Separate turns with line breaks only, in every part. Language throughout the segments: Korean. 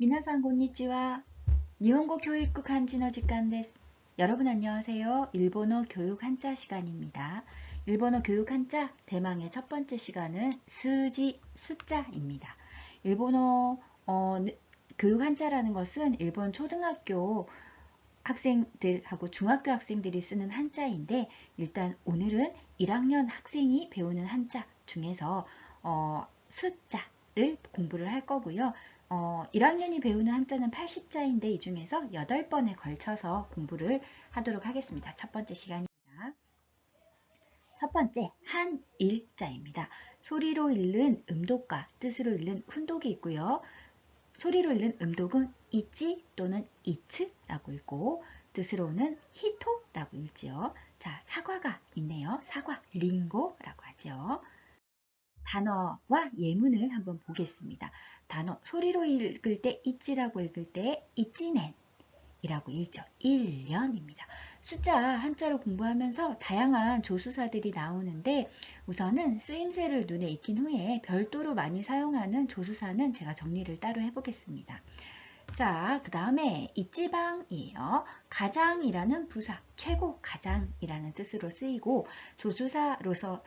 皆さんこんにちは。일본어 교육 한진어 직관です. 여러분 안녕하세요. 일본어 교육 한자 시간입니다. 일본어 교육 한자 대망의 첫 번째 시간은 스지 숫자입니다. 일본어 교육 한자라는 것은 일본 초등학교 학생들하고 중학교 학생들이 쓰는 한자인데 일단 오늘은 1학년 학생이 배우는 한자 중에서 숫자를 공부를 할 거고요. 1학년이 배우는 한자는 80자인데 이 중에서 8번에 걸쳐서 공부를 하도록 하겠습니다. 첫 번째 시간입니다. 첫 번째, 한일자입니다. 소리로 읽는 음독과 뜻으로 읽는 훈독이 있고요. 소리로 읽는 음독은 이치 또는 이츠라고 읽고 뜻으로는 히토라고 읽지요. 자, 사과가 있네요. 사과, 링고라고 하죠. 단어와 예문을 한번 보겠습니다. 단어, 소리로 읽을 때 이치라고 읽을 때 이치넨이라고 읽죠. 1년입니다. 숫자 한자로 공부하면서 다양한 조수사들이 나오는데 우선은 쓰임새를 눈에 익힌 후에 별도로 많이 사용하는 조수사는 제가 정리를 따로 해보겠습니다. 자, 그 다음에 이치방이에요. 가장이라는 부사, 최고, 가장이라는 뜻으로 쓰이고 조수사로서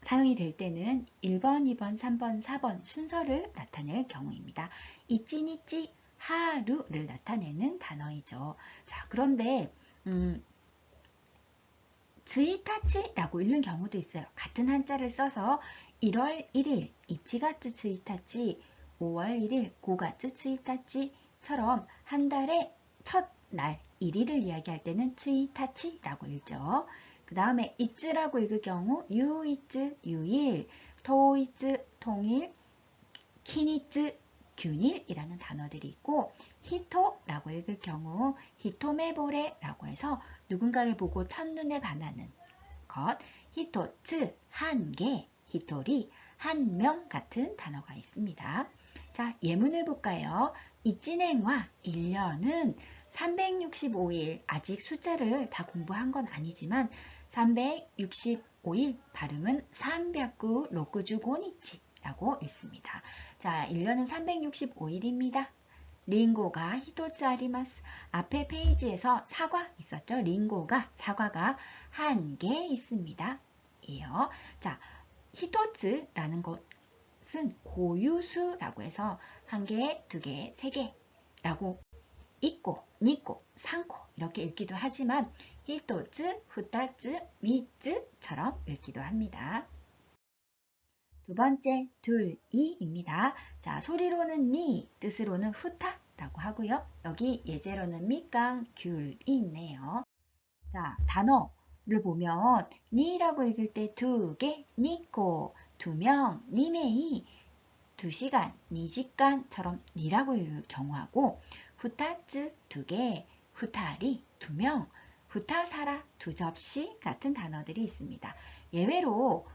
사용이 될 때는 1번, 2번, 3번, 4번 순서를 나타낼 경우입니다. 이치니치, 하루를 나타내는 단어이죠. 자, 그런데 즈이타치라고 읽는 경우도 있어요. 같은 한자를 써서 1월 1일 이치가츠 즈이타치, 5월 1일 고가츠 즈이타치처럼 한 달의 첫날 1일을 이야기할 때는 즈이타치라고 읽죠. 그 다음에 이츠라고 읽을 경우 유이츠, 유일, 토이츠, 통일, 키니츠, 균일이라는 단어들이 있고 히토라고 읽을 경우 히토메보레라고 해서 누군가를 보고 첫눈에 반하는 것, 히토츠, 한 개, 히토리, 한 명 같은 단어가 있습니다. 자, 예문을 볼까요? 이진행와 1년은 365일, 아직 숫자를 다 공부한 건 아니지만 365일 발음은 365니치라고 읽습니다. 자, 1년은 365일입니다. 링고가 히토츠 아리마스. 앞에 페이지에서 사과 있었죠? 링고가, 사과가 한 개 있습니다. 예요. 자, 히토츠라는 것은 고유수라고 해서 한 개, 두 개, 세 개라고 있고, 니고, 상코 이렇게 읽기도 하지만 히토츠, 후타츠, 미츠처럼 읽기도 합니다. 두 번째, 둘이입니다. 자, 소리로는 니, 뜻으로는 후타라고 하고요. 여기 예제로는 밑강, 귤이 있네요. 자, 단어를 보면 니라고 읽을 때 두 개, 니꼬, 두 명, 니메이, 2시간, 2시간처럼 니라고 읽을 경우하고 후타츠, 두 개, 후타리, 두 명, 후타사라, 두 접시 같은 단어들이 있습니다. 예외로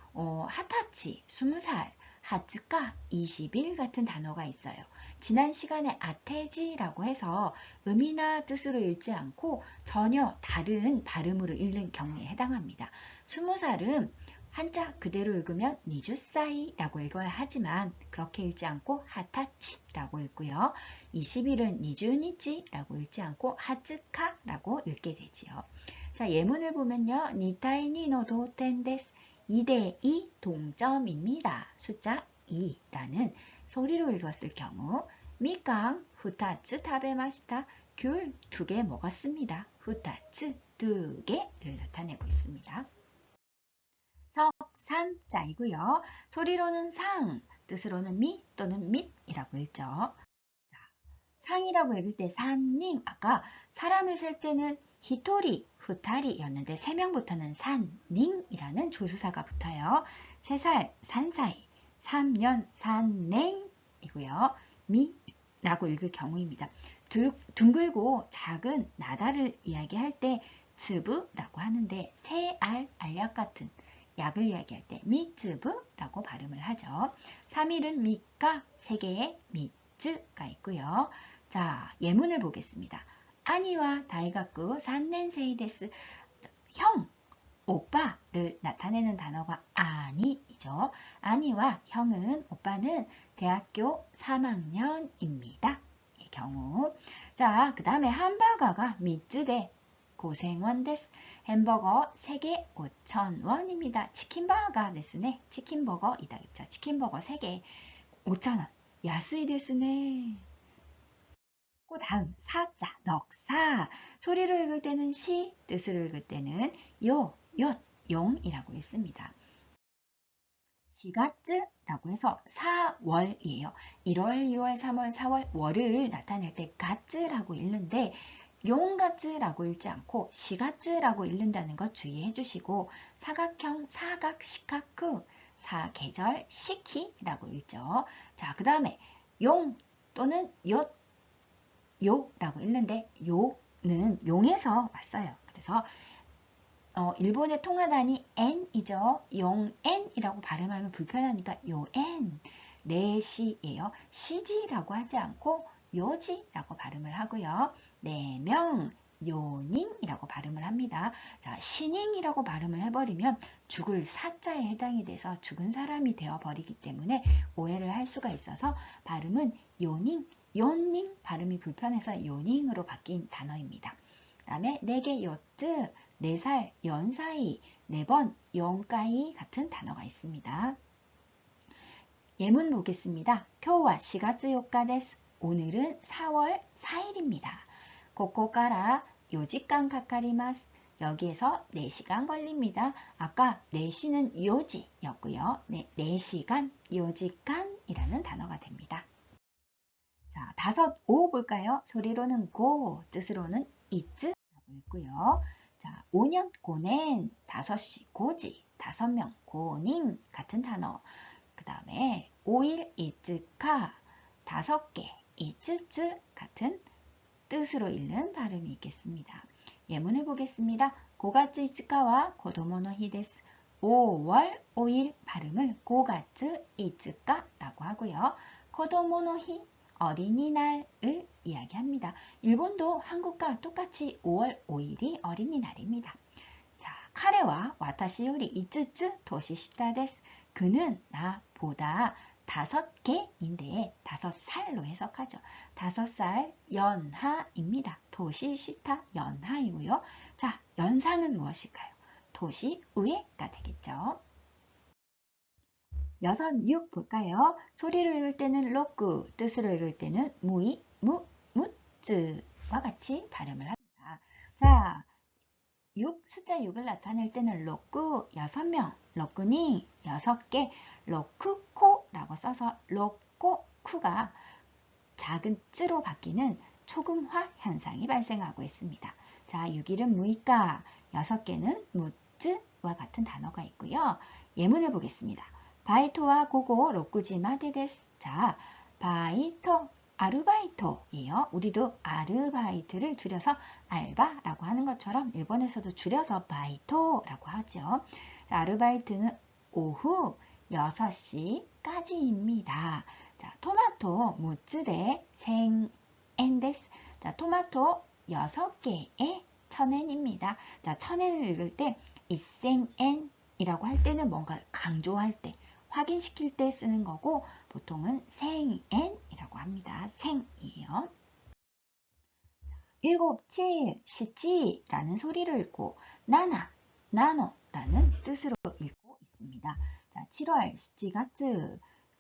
하타치, 20살, 하츠카, 20일 같은 단어가 있어요. 지난 시간에 아테지라고 해서 의미나 뜻으로 읽지 않고 전혀 다른 발음으로 읽는 경우에 해당합니다. 20살은 한자 그대로 읽으면 니주사이라고 읽어야 하지만 그렇게 읽지 않고 하타치라고 읽고요. 20일은 니주니치라고 읽지 않고 하츠카라고 읽게 되지요. 자, 예문을 보면요. 니타이니노 도텐데스. 2대2 동점입니다. 숫자 2라는 소리로 읽었을 경우 미강 후타츠 타베마시타. 귤 2개 먹었습니다. 후타츠 2개를 나타내고 있습니다. 석삼자이고요. 소리로는 상, 뜻으로는 미 또는 밑이라고 읽죠. 자, 상이라고 읽을 때 산닝, 아까 사람을 셀 때는 히토리, 후타리였는데 3명부터는 산닝이라는 조수사가 붙어요. 3살, 산사이, 3년, 산냉이고요. 미라고 읽을 경우입니다. 둥글고 작은 나다를 이야기할 때 츠브라고 하는데 새알, 알약 같은 약을 이야기할 때 미츠부라고 발음을 하죠. 3일은 미가 3개의 미츠가 있고요. 자, 예문을 보겠습니다. 아니와 다이가쿠 3년生 데스. 형, 오빠를 나타내는 단어가 아니이죠. 아니와 형은, 오빠는 대학교 3학년입니다. 경우. 자, 그 다음에 함버거가 3つで 5,000원です. 햄버거 3개 5,000원입니다. 치킨버거 ですね. 치킨버거이다. 그쵸? 치킨버거 3개 5,000원. 安いですね. 그 다음 사자, 넉사. 소리로 읽을 때는 시, 뜻으로 읽을 때는 요, 용이라고 읽습니다. 시가츠라고 해서 4월이에요. 1월, 2월, 3월, 4월, 월을 나타낼 때 가츠라고 읽는데 용가츠라고 읽지 않고 시가츠라고 읽는다는 것 주의해 주시고 사각형, 사각, 시카쿠, 사계절, 시키라고 읽죠. 자, 그 다음에 용 또는 요라고 읽는데 요는 용에서 왔어요. 그래서 일본의 통화단위 n이죠. 용n이라고 발음하면 불편하니까 요n, 4시예요. 시지라고 하지 않고 요지라고 발음을 하고요. 4명, 요닝이라고 발음을 합니다. 자, 시닝이라고 발음을 해버리면 죽을 사자에 해당이 돼서 죽은 사람이 되어버리기 때문에 오해를 할 수가 있어서 발음은 요닝, 요닝 발음이 불편해서 요닝으로 바뀐 단어입니다. 그 다음에 4개 요트, 4살, 연사이, 4번, 용가이 같은 단어가 있습니다. 예문 보겠습니다. 今日は4月4日です. 오늘은 4월 4일입니다. ここから 4시간 かかります. 여기에서 4시간 걸립니다. 아까 4시는 요지였고요. 네, 4시간, 요지간이라는 단어가 됩니다. 자, 5, 5 볼까요? 소리로는 고, 뜻으로는 이츠라고 읽고요. 자, 5년 고넨, 5시 고지, 5명 고닝 같은 단어. 그 다음에 5일 이츠카, 5개 이츠츠 같은 뜻으로 읽는 발음이 있겠습니다. 예문을 보겠습니다. 5月 5日와 고도모노 히 데스. 5월 5일 발음을 5月 5日라고 하고요. 고도모노 히 어린이날을 이야기합니다. 일본도 한국과 똑같이 5월 5일이 어린이날입니다. 자, 카레와 와타시 요리 이츠츠 도시시타 데스. 그는 나보다 5개인데 5살로 해석하죠. 5살 연하입니다. 도시시타 연하이고요. 자, 연상은 무엇일까요? 도시 우에가 되겠죠. 6, 6 볼까요? 소리로 읽을 때는 로쿠, 뜻으로 읽을 때는 무이, 무쯔와 같이 발음을 합니다. 자, 6, 숫자 6을 나타낼 때는 로쿠, 6명, 로쿠니, 6개, 로쿠코라고 써서 로꼬쿠가 작은 쯔로 바뀌는 초금화 현상이 발생하고 있습니다. 자, 6일은 무이까, 6개는 무쯔와 같은 단어가 있고요. 예문을 보겠습니다. 바이토와 고고 로쿠지마데 데스. 자, 바이토, 아르바이토예요. 우리도 아르바이트를 줄여서 알바라고 하는 것처럼 일본에서도 줄여서 바이토라고 하죠. 자, 아르바이트는 오후 6시까지입니다. 자, 토마토 무츠데 생엔 데스. 자, 토마토 6개에 1000엔입니다. 자, 1000엔을 읽을 때 이생엔이라고 할 때는 뭔가를 강조할 때 확인시킬 때 쓰는 거고 보통은 생엔이라고 합니다. 생이에요. 7, 7, 시치라는 소리를 읽고 나나, 나노라는 뜻으로 읽고 있습니다. 자, 7월 시치가츠.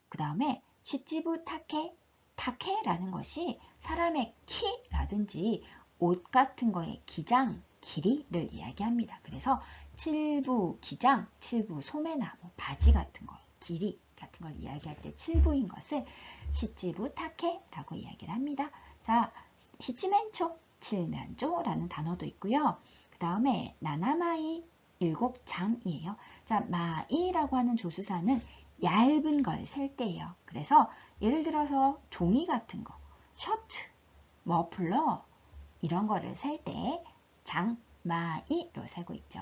그 다음에 시치부 타케, 타케라는 것이 사람의 키라든지 옷 같은 거의 기장, 길이를 이야기합니다. 그래서 7부 기장, 7부 소매나 뭐 바지 같은 거, 길이 같은 걸 이야기할 때 7부인 것을 시치부 타케라고 이야기를 합니다. 자, 시치멘초, 칠면조라는 단어도 있고요. 그 다음에 나나마이, 7장이에요. 자, 마이라고 하는 조수사는 얇은 걸 셀 때예요. 그래서 예를 들어서 종이 같은 거, 셔츠, 머플러 이런 거를 셀 때 장, 마이로 세고 있죠.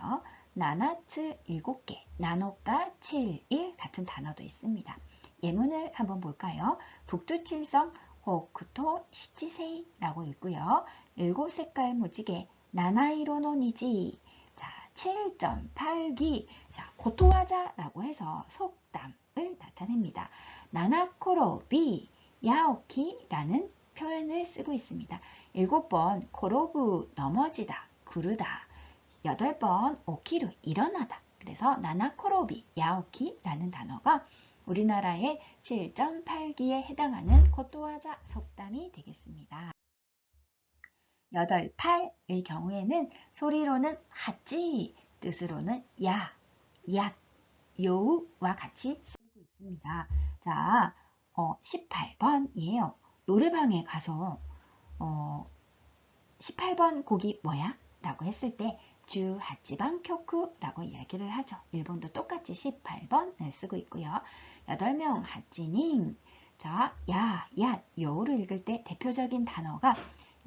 나나츠 7개, 나노가 7, 1 같은 단어도 있습니다. 예문을 한번 볼까요? 북두칠성 호쿠토 시치세이라고 읽고요. 7색깔 무지개, 나나이로노 니지. 자, 7.8기. 자, 고토하자라고 해서 속담을 나타냅니다. 나나코로비, 야오키라는 표현을 쓰고 있습니다. 7번 코로부 넘어지다, 구르다. 8번 오키루 일어나다. 그래서 나나코로비 야오키라는 단어가 우리나라의 7.8기에 해당하는 고토와자 속담이 되겠습니다. 8, 8의 경우에는 소리로는 하찌, 뜻으로는 야, 얏, 요우와 같이 쓰이고 있습니다. 자, 18번이에요. 노래방에 가서 18번 곡이 뭐야? 라고 했을 때 주 하치반 쿄쿠라고 이야기를 하죠. 일본도 똑같이 18번을 쓰고 있고요. 8명 하치닝. 자, 야, 얏, 요우를 읽을 때 대표적인 단어가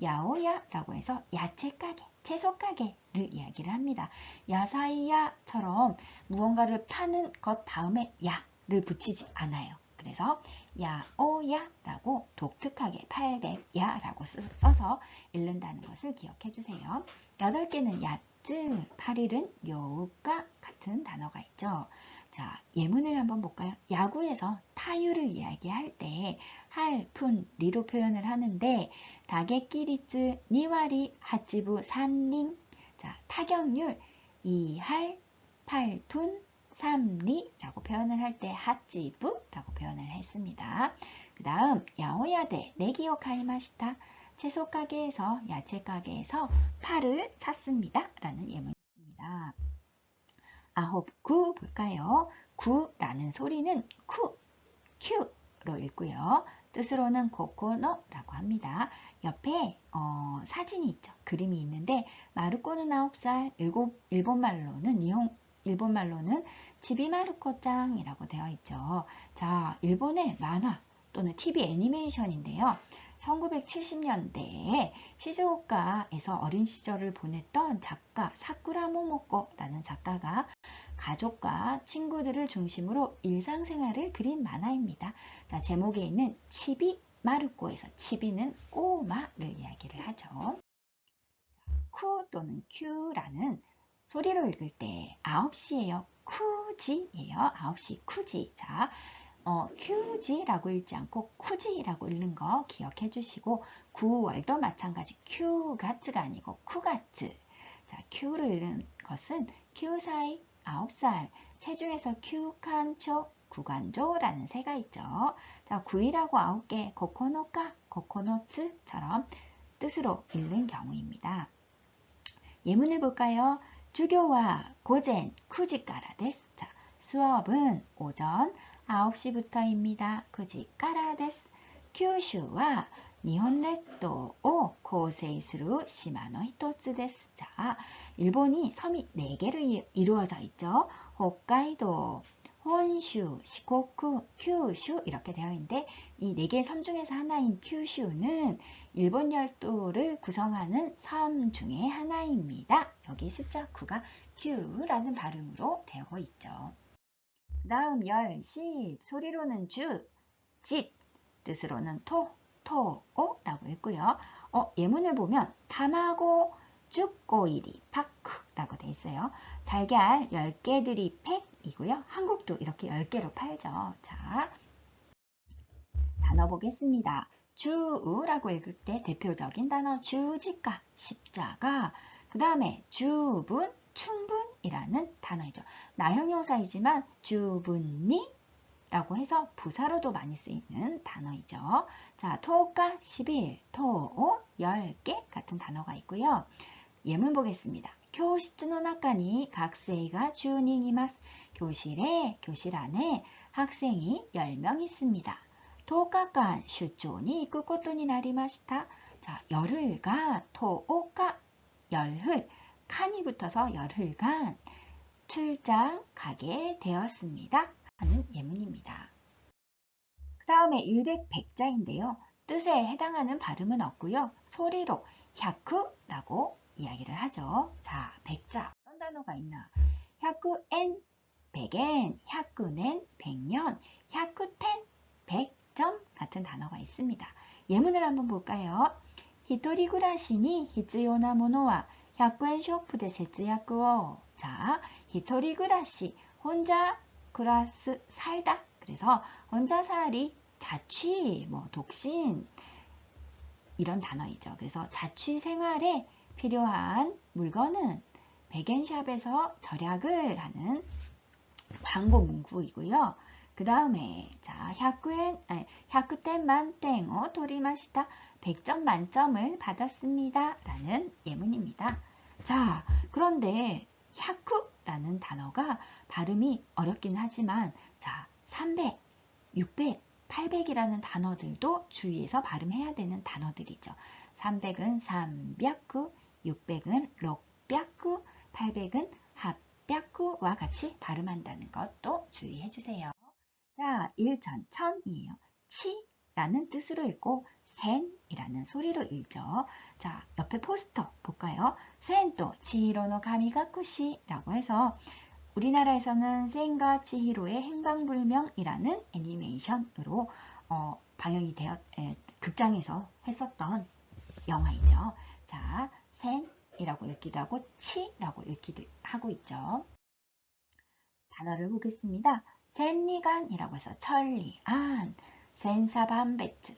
야오야라고 해서 야채 가게, 채소 가게를 이야기를 합니다. 야사이야처럼 무언가를 파는 것 다음에 야를 붙이지 않아요. 그래서 야오야라고 독특하게 800야라고 써서 읽는다는 것을 기억해 주세요. 8개는 야쯔, 8일은 요우가 같은 단어가 있죠. 자, 예문을 한번 볼까요? 야구에서 타율을 이야기할 때 할, 푼, 리로 표현을 하는데 다게끼리츠, 니와리, 하치부, 산링. 자, 타격률 2할, 8푼, 3리라고 표현을 할 때 하치부라고 표현을 했습니다. 그 다음 야오야데 네기오카이마시타. 채소 가게에서 야채 가게에서 파를 샀습니다. 라는 예문이 있습니다. 9 볼까요? 9라는 소리는 쿠, 큐로 읽고요. 뜻으로는 코코노라고 합니다. 옆에 사진이 있죠. 그림이 있는데 마르코는 9살, 일본말로는 치비마르코짱이라고 되어 있죠. 자, 일본의 만화 또는 TV 애니메이션인데요. 1970년대에 시즈오카에서 어린 시절을 보냈던 작가 사쿠라 모모코라는 작가가 가족과 친구들을 중심으로 일상생활을 그린 만화입니다. 자, 제목에 있는 치비 마르코에서 치비는 꼬마를 이야기를 하죠. 쿠 또는 큐라는 소리로 읽을 때 9시예요. 쿠지예요. 9시 쿠지. 자, 큐지라고 읽지 않고 쿠지라고 읽는 거 기억해 주시고 9월도 마찬가지 큐가츠가 아니고 쿠가츠. 자, 큐를 읽는 것은 큐사이 9살. 새 중에서 큐칸초 구간조라는 새가 있죠. 자, 9일하고 9개 코코노카 코코노츠처럼 뜻으로 읽는 경우입니다. 예문을 볼까요? 주교와 고젠 9時からです. 자, 수업은 오전 9시부터입니다. 9時からです. 규슈와 일본列島を構成する島の一つです. 자, 일본이 섬이 4개로 이루어져 있죠. 홋카이도, 혼슈, 시코쿠, 큐슈 이렇게 되어 있는데 이 4개의 섬 중에서 하나인 큐슈는 일본 열도를 구성하는 섬 중에 하나입니다. 여기 숫자 9가 큐라는 발음으로 되어 있죠. 그 다음 10시 소리로는 주, 짓, 뜻으로는 토오라고 읽고요. 예문을 보면 타마고 쭈꼬이리 파크라고 되어 있어요. 달걀 10개들이 팩이고요. 한국도 이렇게 10개로 팔죠. 자, 단어 보겠습니다. 주우라고 읽을 때 대표적인 단어 주지가, 십자가. 그 다음에 주분, 충분이라는 단어이죠. 나형용사이지만 주분니 라고 해서 부사로도 많이 쓰이는 단어이죠. 자, 토가 10일, 토오 10개 같은 단어가 있고요. 예문 보겠습니다. 교실の中に 학생이 10人います. 교실 안에 학생이 10명 있습니다. 10日間 출장이 行くことになりました. 자, 열흘간 토오가 열흘, 칸이 붙어서 열흘간 출장 가게 되었습니다. 하는 예문입니다. 그 다음에 일백 백자인데요. 뜻에 해당하는 발음은 없고요. 소리로 샤쿠라고 이야기를 하죠. 자, 백자 어떤 단어가 있나? 샤쿠엔, 백엔, 샤쿠넨, 백년, 샤쿠텐, 100점 같은 단어가 있습니다. 예문을 한번 볼까요? 히토리 구라시니 히츠요나 모노와 100엔 쇼프데 세츠야쿠오. 자, 히토리 구라시 혼자 클라스 살다. 그래서 혼자살이 자취, 독신 이런 단어이죠. 그래서 자취 생활에 필요한 물건은 백엔샵에서 절약을 하는 광고 문구이고요. 그 다음에 자, 100点 만땡 도리마시다. 100점 만점을 받았습니다. 라는 예문입니다. 자, 그런데 100라는 단어가 발음이 어렵긴 하지만 자, 300, 600, 800이라는 단어들도 주의해서 발음해야 되는 단어들이죠. 300은 300, 600은 600, 800은 합백구와 같이 발음한다는 것도 주의해 주세요. 자, 1천, 천이에요. 치라는 뜻으로 읽고 센이라는 소리로 읽죠. 자, 옆에 포스터 볼까요? 센또 치히로노 가미가쿠시라고 해서 우리나라에서는 센과 치히로의 행방불명이라는 애니메이션으로 방영이 되어 극장에서 했었던 영화이죠. 자, 센이라고 읽기도 하고 치라고 읽기도 하고 있죠. 단어를 보겠습니다. 센리간이라고 해서 천리안, 센사반배츠,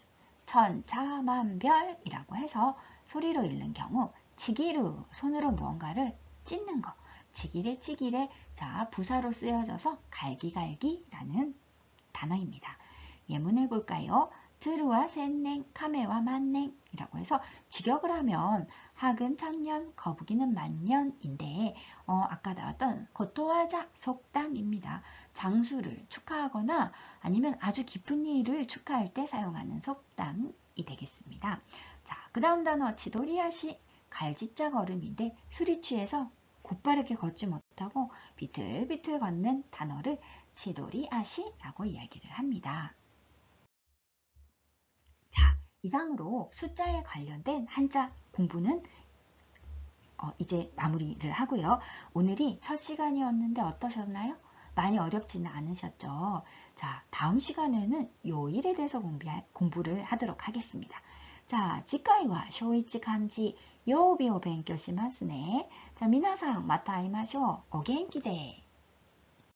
천차만별이라고 해서 소리로 읽는 경우 치기루, 손으로 무언가를 찢는 거, 치기래 치기래, 자, 부사로 쓰여져서 갈기갈기라는 단어입니다. 예문을 볼까요? 트루와 센냉, 카메와 만냉이라고 해서 직역을 하면 학은 천년, 거북이는 만년인데 아까 나왔던 고토와자 속담입니다. 장수를 축하하거나 아니면 아주 기쁜 일을 축하할 때 사용하는 속담이 되겠습니다. 자, 그 다음 단어 치도리아시, 갈지자 걸음인데 술이 취해서 곧바르게 걷지 못하고 비틀비틀 걷는 단어를 치도리아시라고 이야기를 합니다. 자, 이상으로 숫자에 관련된 한자 공부는 이제 마무리를 하고요. 오늘이 첫 시간이었는데 어떠셨나요? 많이 어렵지는 않으셨죠? 자, 다음 시간에는 요일에 대해서 공부를 하도록 하겠습니다. 자, 次回は小一漢字曜日を勉強しますね。じゃあ皆さんまた会いましょう。お元気で。